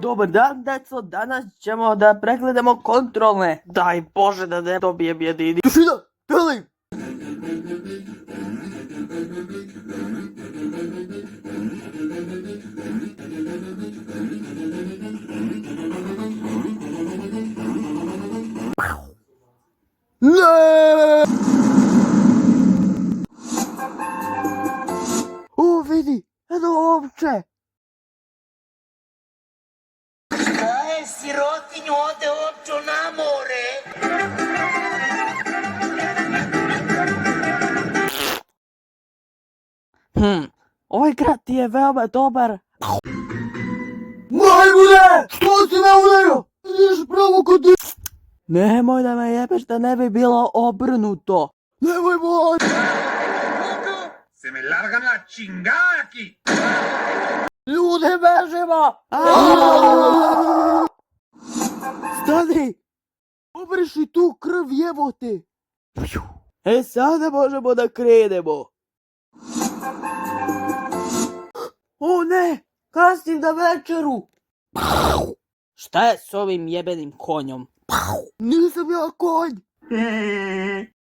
Dobar dan, deco, danas ćemo da pregledamo kontrolne. Daj Bože da ne dobijem jedini. Tišina, delim! Ne! O, vidi, jedno ovče! Kaj sirotinju ode opću na more? Ovaj grad ti je veoma dobar. Majmune! Što si me udario? Ideš pravo kod ti... Nemoj da me jebeš da ne bi bilo obrnuto. Nemoj moj! Se me larga la chingada aquí. Ljude bežimo! Stani! Obriši tu krv, jebote! Sada možemo da krenemo. O ne! Kasnim na večeru! Šta je s ovim jebenim konjom? Nisam ja konj!